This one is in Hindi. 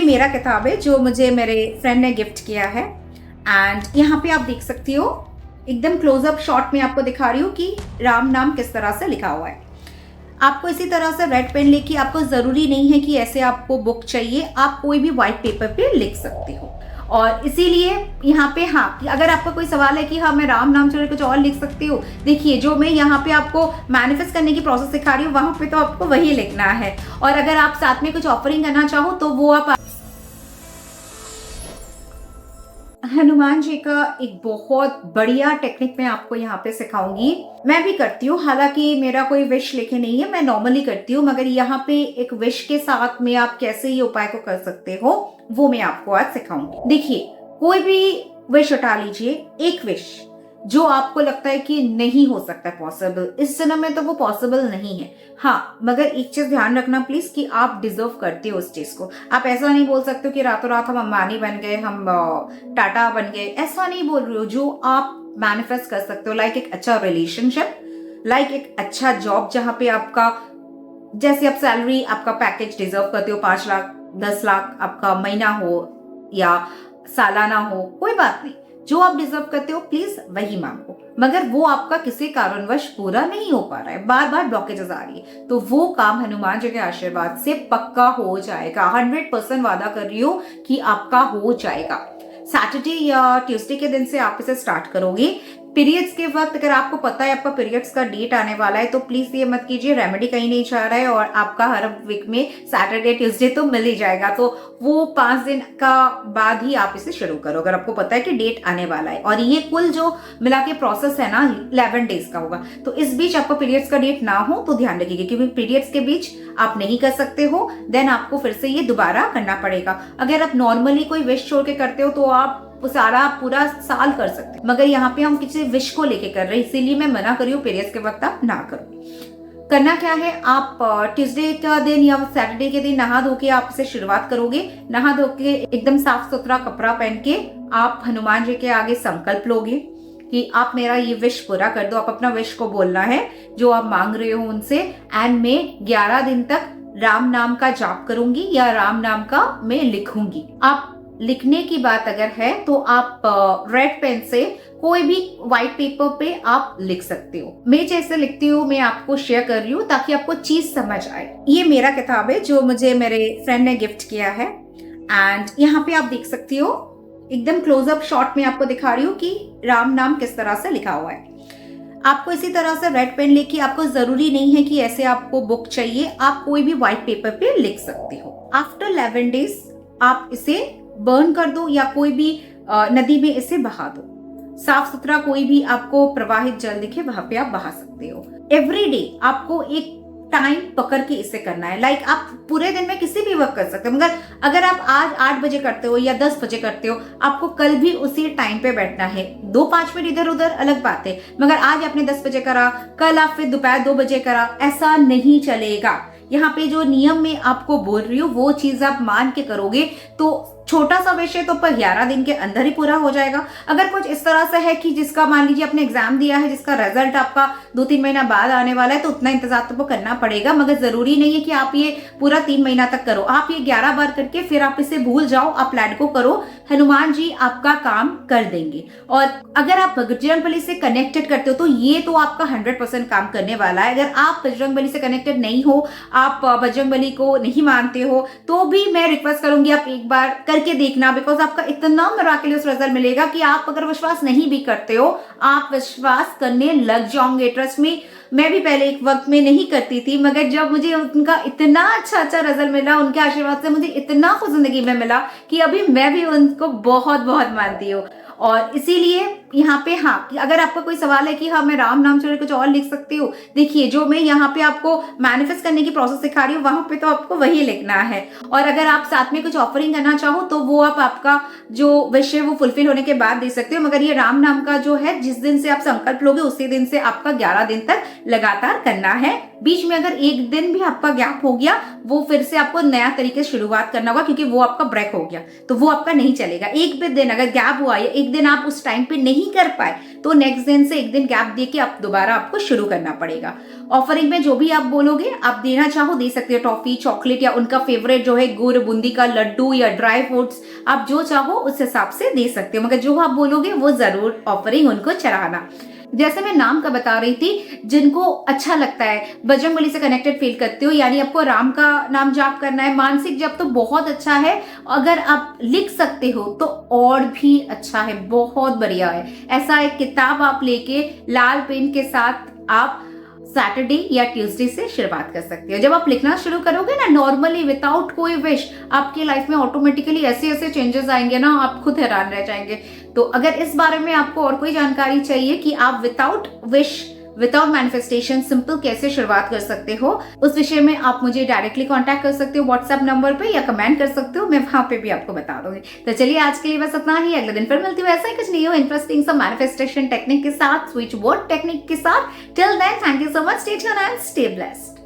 मेरा किताब है जो मुझे मेरे फ्रेंड ने गिफ्ट किया है। एंड यहाँ पे आप देख सकती हो, एकदम क्लोजअप शॉट में आपको दिखा रही हूँ कि राम नाम किस तरह से लिखा हुआ है। आपको इसी तरह से रेड पेन लेके, आपको ज़रूरी नहीं है कि ऐसे आपको बुक चाहिए, आप कोई भी व्हाइट पेपर पे लिख सकते हो। और इसीलिए यहाँ पे हाँ, कि अगर आपका कोई सवाल है कि हाँ मैं राम नाम छोड़ कुछ और लिख सकती हूँ, देखिए जो मैं यहाँ पे आपको मैनिफेस्ट करने की प्रोसेस सिखा रही हूँ वहाँ पे तो आपको वही लिखना है। और अगर आप साथ में कुछ ऑफरिंग करना चाहो तो वो आप हनुमान जी का एक बहुत बढ़िया टेक्निक मैं आपको यहाँ पे सिखाऊंगी। मैं भी करती हूँ, हालांकि मेरा कोई विश लेके नहीं है, मैं नॉर्मली करती हूँ, मगर यहाँ पे एक विश के साथ में आप कैसे ये उपाय को कर सकते हो वो मैं आपको आज सिखाऊंगी। देखिए, कोई भी विश उठा लीजिए, एक विश जो आपको लगता है कि नहीं हो सकता पॉसिबल, इस जन्म में तो वो पॉसिबल नहीं है। हाँ, मगर एक चीज ध्यान रखना प्लीज कि आप डिजर्व करते हो उस चीज को। आप ऐसा नहीं बोल सकते हो कि रातों रात हम अंबानी बन गए, हम टाटा बन गए, ऐसा नहीं बोल रही हो। जो आप मैनिफेस्ट कर सकते हो, लाइक एक अच्छा रिलेशनशिप, लाइक एक अच्छा जॉब जहां पे आपका, जैसे आप सैलरी, आपका पैकेज डिजर्व करते हो, 5 लाख 10 लाख आपका महीना हो या सालाना हो, कोई बात नहीं, जो आप डिजर्व करते हो प्लीज वही मांगो। मगर वो आपका किसी कारणवश पूरा नहीं हो पा रहा है, बार बार ब्लॉकेजेस आ रही है, तो वो काम हनुमान जी के आशीर्वाद से पक्का हो जाएगा। 100% वादा कर रही हूँ कि आपका हो जाएगा। सैटरडे या ट्यूसडे के दिन से आप इसे स्टार्ट करोगे। पीरियड्स के वक्त अगर आपको पता है आपका पीरियड्स का डेट आने वाला है तो प्लीज ये मत कीजिए, रेमेडी कहीं नहीं जा रहा है और आपका हर वीक में सैटरडे ट्यूसडे तो मिल ही जाएगा। तो वो 5 दिन का बाद ही आप इसे शुरू करो अगर आपको पता है कि डेट आने वाला है। और ये कुल जो मिला के प्रोसेस है ना 11 डेज का होगा। तो इस बीच आपका पीरियड्स का डेट ना हो तो ध्यान रखिएगा, क्योंकि पीरियड्स के बीच आप नहीं कर सकते हो, देन आपको फिर से ये दोबारा करना पड़ेगा। अगर आप नॉर्मली कोई विश छोड़ के करते हो तो आप सारा पूरा साल कर सकते हैं, मगर यहाँ पे हम किसी विश को लेके कर रहे हैं, इसीलिए मैं मना कर रही हूँ पीरियड्स के वक्त आप ना करो। करना क्या है, आप ट्यूसडे का दिन या सैटरडे के दिन नहा धो के आप इसे शुरुआत करोगे। नहा धो के एकदम साफ सुथरा कपड़ा पहन के आप हनुमान जी के आगे संकल्प लोगे कि आप मेरा ये विश पूरा कर दो। आप अपना विश को बोलना है जो आप मांग रहे हो उनसे। एंड मैं 11 दिन तक राम नाम का जाप करूंगी या राम नाम का मैं लिखूंगी। आप लिखने की बात अगर है तो आप रेड पेन से कोई भी व्हाइट पेपर पे आप लिख सकते हो। मैं जैसे लिखती हूँ मैं आपको शेयर कर रही हूँ ताकि आपको चीज समझ आए। ये मेरा किताब है जो मुझे मेरे फ्रेंड ने गिफ्ट किया है। एंड यहाँ पे आप देख सकती हो, एकदम क्लोजअप शॉट में आपको दिखा रही हूँ कि राम नाम किस तरह से लिखा हुआ है। आपको इसी तरह से रेड पेन लेके, आपको जरूरी नहीं है कि ऐसे आपको बुक चाहिए, आप कोई भी व्हाइट पेपर पे लिख सकते हो। आफ्टर 11 डेज आप इसे बर्न कर दो या कोई भी नदी में इसे बहा दो। साफ सुथरा कोई भी आपको प्रवाहित जल दिखे वहां पे आप बहा सकते हो। एवरी डे आपको एक टाइम पकड़ के इसे करना है। लाइक आप पूरे दिन में किसी भी वक्त कर सकते हो, मगर अगर आप आज 8 बजे करते हो या 10 बजे करते हो, आपको कल भी उसी टाइम पे बैठना है। 2-5 मिनट इधर उधर अलग बात है, मगर आज आपने 10 बजे करा, कल आप फिर दोपहर 2 बजे करा, ऐसा नहीं चलेगा। यहाँ पे जो नियम में आपको बोल रही हूँ वो चीज आप मान के करोगे तो छोटा सा विषय तो पर 11 दिन के अंदर ही पूरा हो जाएगा। अगर कुछ इस तरह से है कि जिसका मान लीजिए आपने एग्जाम दिया है, जिसका रिजल्ट आपका 2-3 महीना बाद आने वाला है, तो उतना इंतजार तो करना पड़ेगा, मगर जरूरी नहीं है कि आप ये पूरा 3 महीना तक करो। आप ये 11 बार करके फिर आप इसे भूल जाओ, आप लेट गो करो, हनुमान जी आपका काम कर देंगे। और अगर आप बजरंगबली से कनेक्टेड करते हो तो ये तो आपका 100% काम करने वाला है। अगर आप बजरंगबली से कनेक्टेड नहीं हो, आप बजरंगबली को नहीं मानते हो, तो भी मैं रिक्वेस्ट करूंगी आप एक बार करके देखना, बिकॉज आपका इतना मिराकुलस रिजल्ट मिलेगा कि आप अगर विश्वास नहीं भी करते हो आप विश्वास करने लग जाओगे। ट्रस्ट में, मैं भी पहले एक वक्त में नहीं करती थी, मगर जब मुझे उनका इतना अच्छा रिजल्ट मिला, उनके आशीर्वाद से मुझे इतना कुछ जिंदगी में मिला कि अभी मैं भी उनको बहुत बहुत मानती हूँ। और इसीलिए यहाँ पे हाँ, कि अगर आपका कोई सवाल है कि हाँ मैं राम नाम छोड़ कुछ और लिख सकती हूँ, देखिए जो मैं यहाँ पे आपको मैनिफेस्ट करने की प्रोसेस सिखा रही हूँ वहां पे तो आपको वही लिखना है। और अगर आप साथ में कुछ ऑफरिंग करना चाहो तो वो आप आपका जो विश है वो फुलफिल होने के बाद दे सकते हो। मगर ये राम नाम का जो है, जिस दिन से आप संकल्प लोगे उसी दिन से आपका 11 दिन तक लगातार करना है। बीच में अगर एक दिन भी आपका गैप हो गया, वो फिर से आपको नया तरीके से शुरुआत करना होगा, क्योंकि वो आपका ब्रेक हो गया तो वो आपका नहीं चलेगा। एक भी दिन अगर गैप हुआ या एक दिन आप उस टाइम पे नहीं नहीं कर पाए तो नेक्स्ट दिन से एक दिन गैप दे के आप दोबारा आपको शुरू करना पड़ेगा। ऑफरिंग में जो भी आप बोलोगे, आप देना चाहो दे सकते हो, टॉफी, चॉकलेट या उनका फेवरेट जो है गुड़ बूंदी का लड्डू या ड्राई फ्रूट्स, आप जो चाहो उस हिसाब से दे सकते हो, मगर जो आप बोलोगे वो जरूर ऑफरिंग उनको चढ़ाना। जैसे मैं नाम का बता रही थी, जिनको अच्छा लगता है, बजरंगबली से कनेक्टेड फील करते हो, यानी आपको राम का नाम जाप करना है, मानसिक जप तो बहुत अच्छा है, अगर आप लिख सकते हो तो और भी अच्छा है, बहुत बढ़िया है। ऐसा एक किताब आप लेके लाल पेन के साथ आप सैटरडे या ट्यूसडे से शुरुआत कर सकते हो। जब आप लिखना शुरू करोगे ना नॉर्मली विदाउट कोई विश, आपकी लाइफ में ऑटोमेटिकली ऐसे ऐसे चेंजेस आएंगे ना, आप खुद हैरान रह जाएंगे। तो अगर इस बारे में आपको और कोई जानकारी चाहिए कि आप without wish, without manifestation simple कैसे शुरुआत कर सकते हो, उस विषय में आप मुझे डायरेक्टली कांटेक्ट कर सकते हो व्हाट्सएप नंबर पे या कमेंट कर सकते हो, मैं वहां पे भी आपको बता दूंगी। तो चलिए आज के लिए बस इतना ही, अगले दिन फिर मिलती हूँ ऐसा ही कुछ नहीं हो इंटरेस्टिंग सा मैनिफेस्टेशन टेक्निक के साथ, स्विच बोर्ड टेक्निक के साथ। Till then thank you so much, stay tuned and stay blessed.